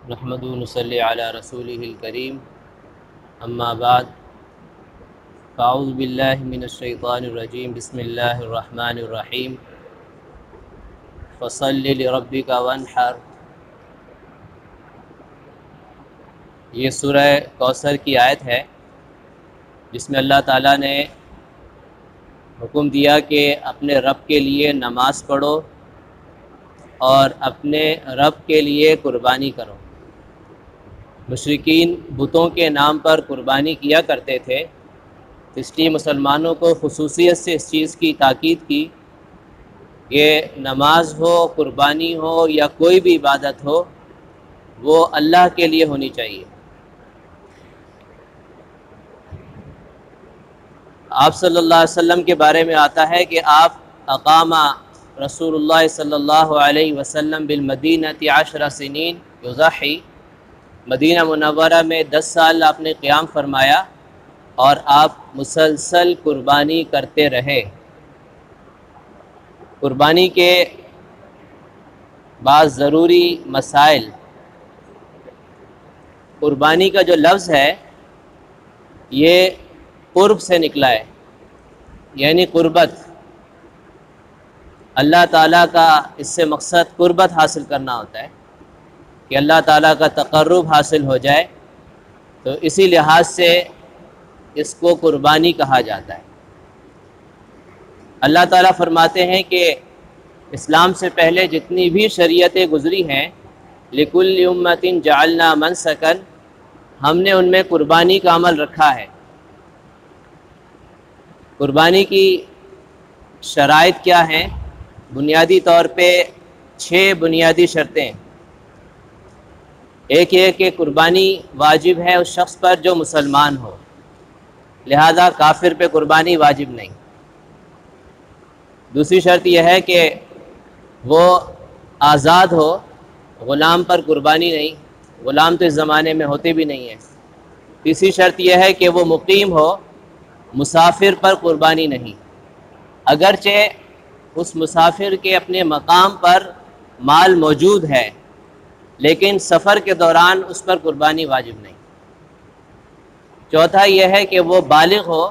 نحمدہ ونصلی علی رسولہ الکریم، اما بعد، فاعوذ باللہ من الشیطان الرجیم، بسم اللہ الرحمن الرحیم، فصل لربک وانحر۔ یہ سورہ کوثر کی آیت ہے جس میں اللہ تعالیٰ نے حکم دیا کہ اپنے رب کے لیے نماز پڑھو اور اپنے رب کے لیے قربانی کرو۔ مشرکین بتوں کے نام پر قربانی کیا کرتے تھے، اس لیے مسلمانوں کو خصوصیت سے اس چیز کی تاکید کی کہ نماز ہو، قربانی ہو یا کوئی بھی عبادت ہو، وہ اللہ کے لیے ہونی چاہیے۔ آپ صلی اللہ علیہ وسلم کے بارے میں آتا ہے کہ آپ اقام رسول اللہ صلی اللہ علیہ وسلم بالمدینہ 10 سنین یضحی، مدینہ منورہ میں 10 سال آپ نے قیام فرمایا اور آپ مسلسل قربانی کرتے رہے۔ قربانی کے بعض ضروری مسائل۔ قربانی کا جو لفظ ہے یہ قرب سے نکلا ہے، یعنی قربت۔ اللہ تعالیٰ کا اس سے مقصد قربت حاصل کرنا ہوتا ہے کہ اللہ تعالیٰ کا تقرب حاصل ہو جائے، تو اسی لحاظ سے اس کو قربانی کہا جاتا ہے۔ اللہ تعالیٰ فرماتے ہیں کہ اسلام سے پہلے جتنی بھی شریعتیں گزری ہیں، لِكُلِّ أُمَّةٍ جَعَلْنَا مَنْسَكًا، ہم نے ان میں قربانی کا عمل رکھا ہے۔ قربانی کی شرائط کیا ہیں؟ بنیادی طور پہ 6 بنیادی شرطیں۔ ایک یہ کہ قربانی واجب ہے اس شخص پر جو مسلمان ہو، لہذا کافر پہ قربانی واجب نہیں۔ دوسری شرط یہ ہے کہ وہ آزاد ہو، غلام پر قربانی نہیں، غلام تو اس زمانے میں ہوتے بھی نہیں ہیں۔ تیسری شرط یہ ہے کہ وہ مقیم ہو، مسافر پر قربانی نہیں، اگرچہ اس مسافر کے اپنے مقام پر مال موجود ہے لیکن سفر کے دوران اس پر قربانی واجب نہیں۔ چوتھا یہ ہے کہ وہ بالغ ہو،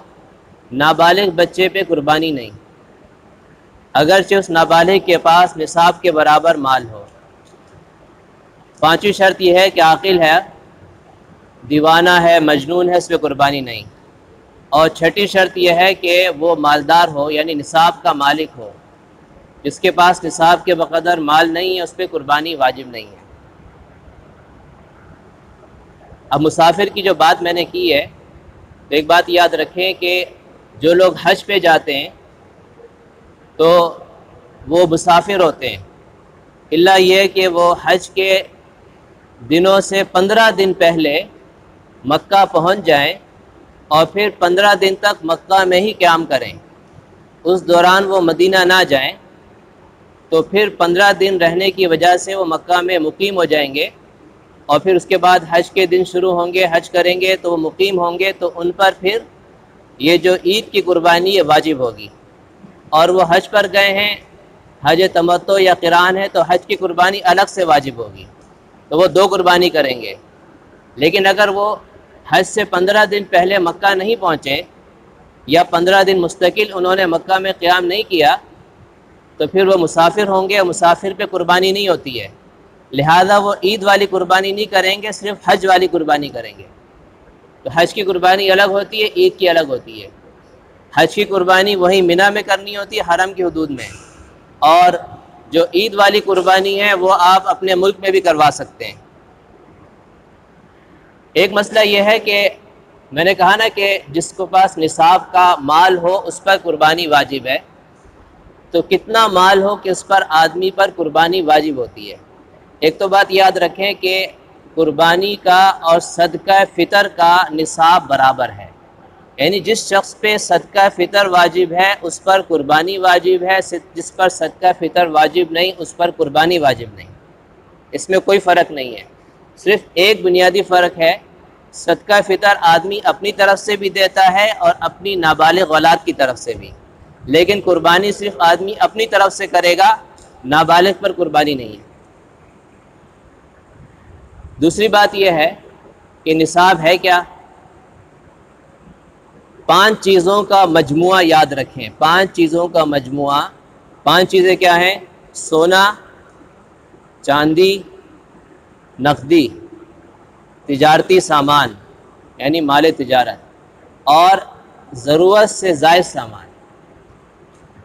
نابالغ بچے پہ قربانی نہیں، اگرچہ اس نابالغ کے پاس نصاب کے برابر مال ہو۔ پانچویں شرط یہ ہے کہ عاقل ہے، دیوانہ ہے، مجنون ہے، اس پہ قربانی نہیں۔ اور چھٹی شرط یہ ہے کہ وہ مالدار ہو، یعنی نصاب کا مالک ہو۔ جس کے پاس نصاب کے بقدر مال نہیں ہے اس پہ قربانی واجب نہیں ہے۔ اب مسافر کی جو بات میں نے کی ہے، تو ایک بات یاد رکھیں کہ جو لوگ حج پہ جاتے ہیں تو وہ مسافر ہوتے ہیں، الا یہ کہ وہ حج کے دنوں سے 15 دن پہلے مکہ پہنچ جائیں اور پھر 15 دن تک مکہ میں ہی قیام کریں، اس دوران وہ مدینہ نہ جائیں، تو پھر 15 دن رہنے کی وجہ سے وہ مکہ میں مقیم ہو جائیں گے، اور پھر اس کے بعد حج کے دن شروع ہوں گے، حج کریں گے تو وہ مقیم ہوں گے، تو ان پر پھر یہ جو عید کی قربانی یہ واجب ہوگی۔ اور وہ حج پر گئے ہیں، حج تمتع یا قران ہے، تو حج کی قربانی الگ سے واجب ہوگی، تو وہ 2 قربانی کریں گے۔ لیکن اگر وہ حج سے 15 دن پہلے مکہ نہیں پہنچے یا 15 دن مستقل انہوں نے مکہ میں قیام نہیں کیا، تو پھر وہ مسافر ہوں گے، اور مسافر پہ قربانی نہیں ہوتی ہے، لہذا وہ عید والی قربانی نہیں کریں گے، صرف حج والی قربانی کریں گے۔ تو حج کی قربانی الگ ہوتی ہے، عید کی الگ ہوتی ہے۔ حج کی قربانی وہیں منی میں کرنی ہوتی ہے، حرم کی حدود میں، اور جو عید والی قربانی ہے وہ آپ اپنے ملک میں بھی کروا سکتے ہیں۔ ایک مسئلہ یہ ہے کہ میں نے کہا نا کہ جس کے پاس نصاب کا مال ہو اس پر قربانی واجب ہے، تو کتنا مال ہو کہ اس پر آدمی پر قربانی واجب ہوتی ہے؟ ایک تو بات یاد رکھیں کہ قربانی کا اور صدقہ فطر کا نصاب برابر ہے، یعنی جس شخص پہ صدقہ فطر واجب ہے اس پر قربانی واجب ہے، جس پر صدقہ فطر واجب نہیں اس پر قربانی واجب نہیں۔ اس میں کوئی فرق نہیں ہے، صرف ایک بنیادی فرق ہے، صدقہ فطر آدمی اپنی طرف سے بھی دیتا ہے اور اپنی نابالغ اولاد کی طرف سے بھی، لیکن قربانی صرف آدمی اپنی طرف سے کرے گا، نابالغ پر قربانی نہیں ہے۔ دوسری بات یہ ہے کہ نصاب ہے کیا؟ 5 چیزوں کا مجموعہ یاد رکھیں، 5 چیزوں کا مجموعہ۔ 5 چیزیں کیا ہیں؟ سونا، چاندی، نقدی، تجارتی سامان یعنی مال تجارت، اور ضرورت سے زائد سامان۔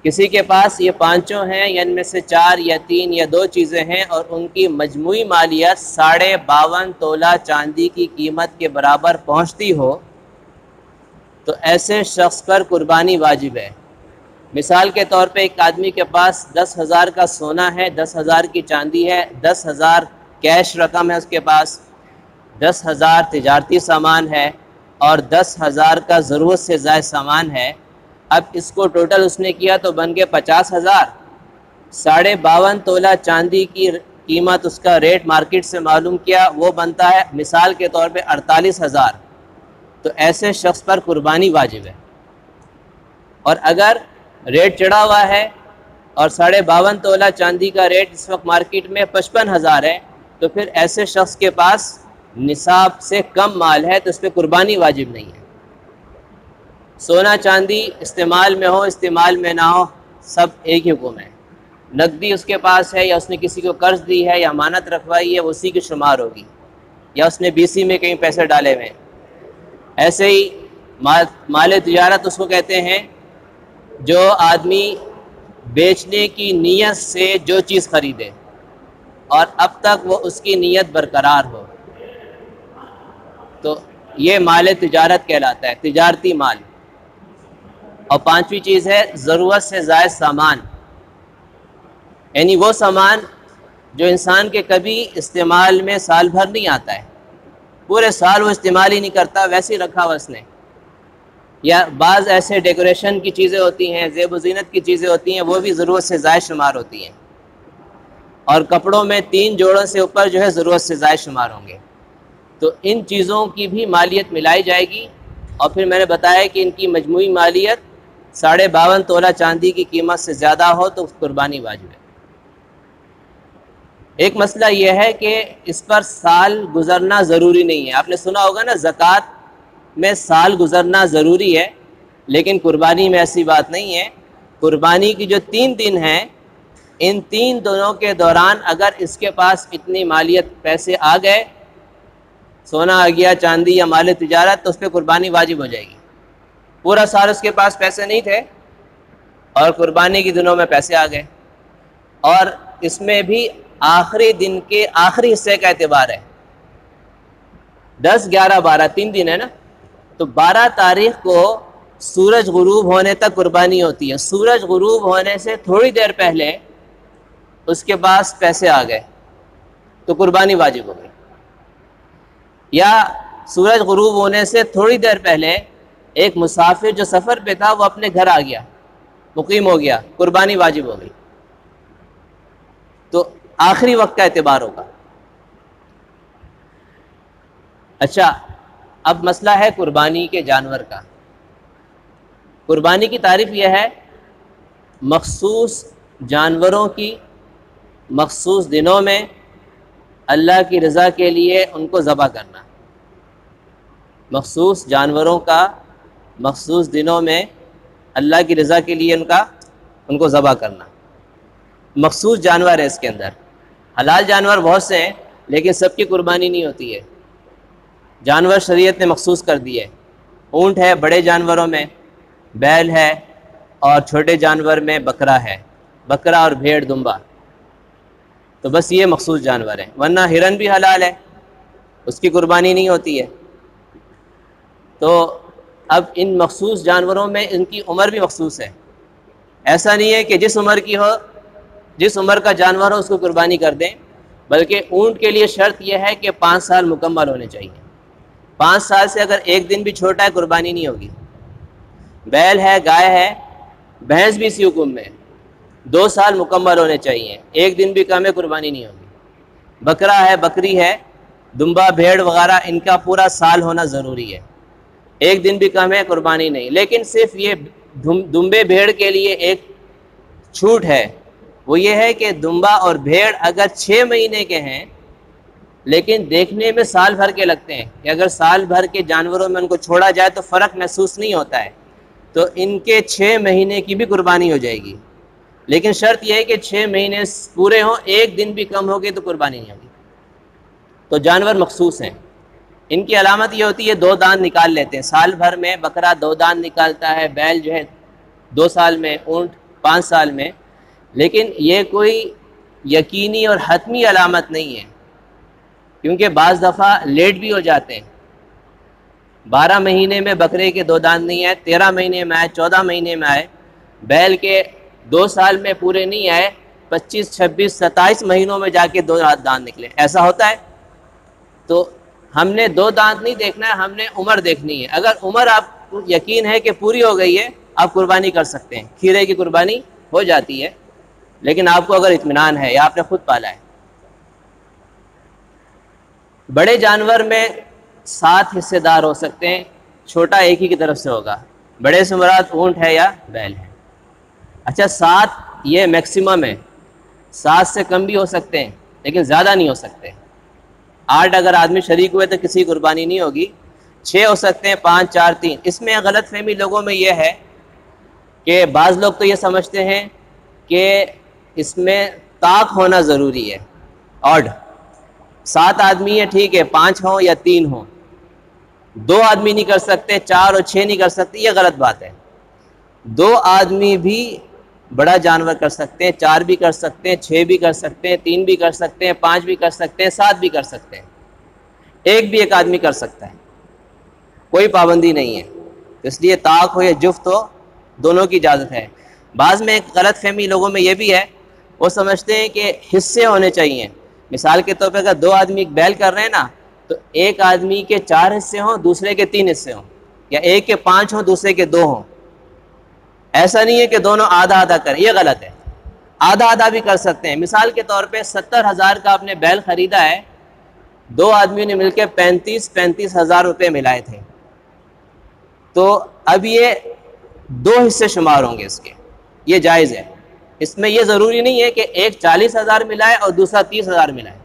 کسی کے پاس یہ 5 ہیں یا ان میں سے 4 یا 3 یا 2 چیزیں ہیں اور ان کی مجموعی مالیت 52.5 تولہ چاندی کی قیمت کے برابر پہنچتی ہو تو ایسے شخص پر قربانی واجب ہے۔ مثال کے طور پہ ایک آدمی کے پاس 10,000 کا سونا ہے، 10,000 کی چاندی ہے، 10,000 کیش رقم ہے اس کے پاس، 10,000 تجارتی سامان ہے اور 10,000 کا ضرورت سے زائد سامان ہے۔ اب اس کو ٹوٹل اس نے کیا تو بن گئے 50,000۔ 52.5 تولہ چاندی کی قیمت، اس کا ریٹ مارکیٹ سے معلوم کیا، وہ بنتا ہے مثال کے طور پہ 48,000۔ تو ایسے شخص پر قربانی واجب ہے۔ اور اگر ریٹ چڑھا ہوا ہے اور 52.5 تولہ چاندی کا ریٹ اس وقت مارکیٹ میں 55,000 ہے تو پھر ایسے شخص کے پاس نصاب سے کم مال ہے تو اس پہ قربانی واجب نہیں ہے۔ سونا چاندی استعمال میں ہو استعمال میں نہ ہو سب ایک ہی حکم ہے۔ نقدی اس کے پاس ہے یا اس نے کسی کو قرض دی ہے یا امانت رکھوائی ہے وہ اسی کی شمار ہوگی، یا اس نے BC میں کہیں پیسے ڈالے ہوئے ہیں۔ ایسے ہی مال تجارت اس کو کہتے ہیں جو آدمی بیچنے کی نیت سے جو چیز خریدے اور اب تک وہ اس کی نیت برقرار ہو تو یہ مال تجارت کہلاتا ہے، تجارتی مال۔ اور 5ویں چیز ہے ضرورت سے زائد سامان، یعنی وہ سامان جو انسان کے کبھی استعمال میں سال بھر نہیں آتا ہے، پورے سال وہ استعمال ہی نہیں کرتا، ویسے ہی رکھا ہوا اس نے۔ یا بعض ایسے ڈیکوریشن کی چیزیں ہوتی ہیں، زیب و زینت کی چیزیں ہوتی ہیں، وہ بھی ضرورت سے زائد شمار ہوتی ہیں۔ اور کپڑوں میں 3 جوڑوں سے اوپر جو ہے ضرورت سے زائد شمار ہوں گے۔ تو ان چیزوں کی بھی مالیت ملائی جائے گی، اور پھر میں نے بتایا کہ ان کی مجموعی مالیت 52.5 تولہ چاندی کی قیمت سے زیادہ ہو تو قربانی واجب ہے۔ ایک مسئلہ یہ ہے کہ اس پر سال گزرنا ضروری نہیں ہے۔ آپ نے سنا ہوگا نا زکوٰۃ میں سال گزرنا ضروری ہے، لیکن قربانی میں ایسی بات نہیں ہے۔ قربانی کی جو 3 دن ہیں ان 3 دنوں کے دوران اگر اس کے پاس اتنی مالیت پیسے آ گئے، سونا آ گیا، چاندی یا مال تجارت، تو اس پہ قربانی واجب ہو جائے گی۔ پورا سال اس کے پاس پیسے نہیں تھے اور قربانی کے دنوں میں پیسے آ گئے، اور اس میں بھی آخری دن کے آخری حصے کا اعتبار ہے۔ 10، 11، 12 3 دن ہے نا، تو 12 تاریخ کو سورج غروب ہونے تک قربانی ہوتی ہے۔ سورج غروب ہونے سے تھوڑی دیر پہلے اس کے پاس پیسے آ گئے تو قربانی واجب ہو گئی، یا سورج غروب ہونے سے تھوڑی دیر پہلے ایک مسافر جو سفر پہ تھا وہ اپنے گھر آ گیا، مقیم ہو گیا، قربانی واجب ہو گئی۔ تو آخری وقت کا اعتبار ہوگا۔ اچھا، اب مسئلہ ہے قربانی کے جانور کا۔ قربانی کی تعریف یہ ہے مخصوص جانوروں کی مخصوص دنوں میں اللہ کی رضا کے لیے ان کو ذبح کرنا۔ مخصوص جانوروں کا مخصوص دنوں میں اللہ کی رضا کے لیے ان کو ذبح کرنا۔ مخصوص جانور ہے اس کے اندر، حلال جانور بہت سے ہیں لیکن سب کی قربانی نہیں ہوتی ہے۔ جانور شریعت نے مخصوص کر دیے، اونٹ ہے بڑے جانوروں میں، بیل ہے، اور چھوٹے جانور میں بکرا ہے، بکرا اور بھیڑ دمبا، تو بس یہ مخصوص جانور ہیں۔ ورنہ ہرن بھی حلال ہے، اس کی قربانی نہیں ہوتی ہے۔ تو اب ان مخصوص جانوروں میں ان کی عمر بھی مخصوص ہے۔ ایسا نہیں ہے کہ جس عمر کی ہو، جس عمر کا جانور ہو اس کو قربانی کر دیں، بلکہ اونٹ کے لیے شرط یہ ہے کہ 5 سال مکمل ہونے چاہیے۔ 5 سال سے اگر ایک دن بھی چھوٹا ہے قربانی نہیں ہوگی۔ بیل ہے، گائے ہے، بھینس بھی اسی حکم میں 2 سال مکمل ہونے چاہیے، ایک دن بھی کم ہے قربانی نہیں ہوگی۔ بکرا ہے، بکری ہے، دمبا، بھیڑ وغیرہ ان کا پورا سال ہونا ضروری ہے، ایک دن بھی کم ہے قربانی نہیں۔ لیکن صرف یہ دمبے بھیڑ کے لیے ایک چھوٹ ہے، وہ یہ ہے کہ دمبا اور بھیڑ اگر 6 مہینے کے ہیں لیکن دیکھنے میں سال بھر کے لگتے ہیں، کہ اگر سال بھر کے جانوروں میں ان کو چھوڑا جائے تو فرق محسوس نہیں ہوتا ہے، تو ان کے 6 مہینے کی بھی قربانی ہو جائے گی، لیکن شرط یہ ہے کہ 6 مہینے پورے ہوں، ایک دن بھی کم ہوگی تو قربانی نہیں ہوگی۔ تو جانور مخصوص ہیں، ان کی علامت یہ ہوتی ہے 2 دانت نکال لیتے ہیں، سال بھر میں بکرا 2 دانت نکالتا ہے، بیل جو ہے 2 سال میں، اونٹ 5 سال میں، لیکن یہ کوئی یقینی اور حتمی علامت نہیں ہے، کیونکہ بعض دفعہ لیٹ بھی ہو جاتے ہیں۔ 12 مہینے میں بکرے کے 2 دانت نہیں آئے، 13 مہینے میں آئے، 14 مہینے میں آئے، بیل کے 2 سال میں پورے نہیں آئے، 25 26 27 مہینوں میں جا کے 2 دانت نکلے، ایسا ہوتا ہے۔ تو ہم نے 2 دانت نہیں دیکھنا ہے، ہم نے عمر دیکھنی ہے۔ اگر عمر آپ کو یقین ہے کہ پوری ہو گئی ہے، آپ قربانی کر سکتے ہیں، کھیرے کی قربانی ہو جاتی ہے، لیکن آپ کو اگر اطمینان ہے یا آپ نے خود پالا ہے۔ بڑے جانور میں 7 حصے دار ہو سکتے ہیں، چھوٹا ایک ہی کی طرف سے ہوگا۔ بڑے سے مراد اونٹ ہے یا بیل ہے۔ اچھا 7 یہ میکسیمم ہے، 7 سے کم بھی ہو سکتے ہیں لیکن زیادہ نہیں ہو سکتے۔ 8 اگر آدمی شریک ہوئے تو کسی قربانی نہیں ہوگی، 6 ہو سکتے ہیں، 5 4 3۔ اس میں غلط فہمی لوگوں میں یہ ہے کہ بعض لوگ تو یہ سمجھتے ہیں کہ اس میں طاق ہونا ضروری ہے، آڈ 7 آدمی ہے ٹھیک ہے، 5 ہوں یا 3 ہوں، 2 آدمی نہیں کر سکتے، 4 اور 6 نہیں کر سکتے، یہ غلط بات ہے۔ 2 آدمی بھی بڑا جانور کر سکتے ہیں، 4 بھی کر سکتے ہیں، 6 بھی کر سکتے ہیں، 3 بھی کر سکتے ہیں، 5 بھی کر سکتے ہیں، 7 بھی کر سکتے ہیں، ایک بھی ایک آدمی کر سکتا ہے، کوئی پابندی نہیں ہے۔ اس لیے طاق ہو یا جفت ہو، دونوں کی اجازت ہے۔ بعض میں ایک غلط فہمی لوگوں میں یہ بھی ہے، وہ سمجھتے ہیں کہ حصے ہونے چاہیے۔ مثال کے طور پہ اگر 2 آدمی ایک بیل کر رہے ہیں نا، تو ایک آدمی کے 4 حصے ہوں، دوسرے کے 3 حصے ہوں، یا ایک کے 5 ہوں، دوسرے کے 2 ہوں۔ ایسا نہیں ہے کہ دونوں آدھا آدھا کریں، یہ غلط ہے، آدھا آدھا بھی کر سکتے ہیں۔ مثال کے طور پہ 70,000 کا آپ نے بیل خریدا ہے، 2 آدمیوں نے مل کے 35 ہزار روپے ملائے تھے، تو اب یہ 2 حصے شمار ہوں گے اس کے، یہ جائز ہے۔ اس میں یہ ضروری نہیں ہے کہ ایک 40,000 ملائے اور دوسرا 30,000 ملائے،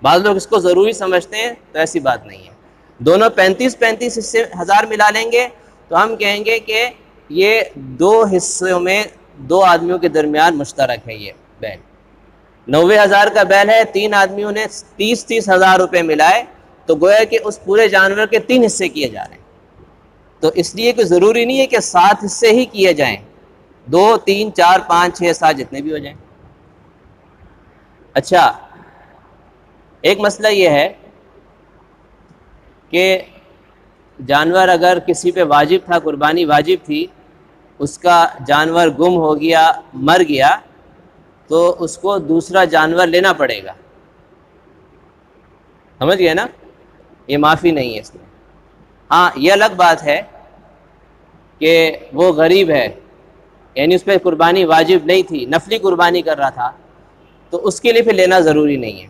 بعض لوگ اس کو ضروری سمجھتے ہیں، تو ایسی بات نہیں ہے۔ دونوں 35 ہزار ملا لیں گے تو ہم کہیں گے کہ یہ 2 حصوں میں 2 آدمیوں کے درمیان مشترک ہے یہ بیل۔ 90,000 کا بیل ہے، 3 آدمیوں نے 30 ہزار روپے ملائے، تو گویا کہ اس پورے جانور کے 3 حصے کیے جا رہے ہیں۔ تو اس لیے کہ ضروری نہیں ہے کہ 7 حصے ہی کیے جائیں، 2 3 4 5 6 7 جتنے بھی ہو جائیں۔ اچھا ایک مسئلہ یہ ہے کہ جانور اگر کسی پہ واجب تھا، قربانی واجب تھی، اس کا جانور گم ہو گیا، مر گیا، تو اس کو دوسرا جانور لینا پڑے گا، سمجھ گئے نا؟ یہ معافی نہیں ہے اس میں۔ ہاں یہ الگ بات ہے کہ وہ غریب ہے، یعنی اس پہ قربانی واجب نہیں تھی، نفلی قربانی کر رہا تھا، تو اس کے لیے پھر لینا ضروری نہیں ہے۔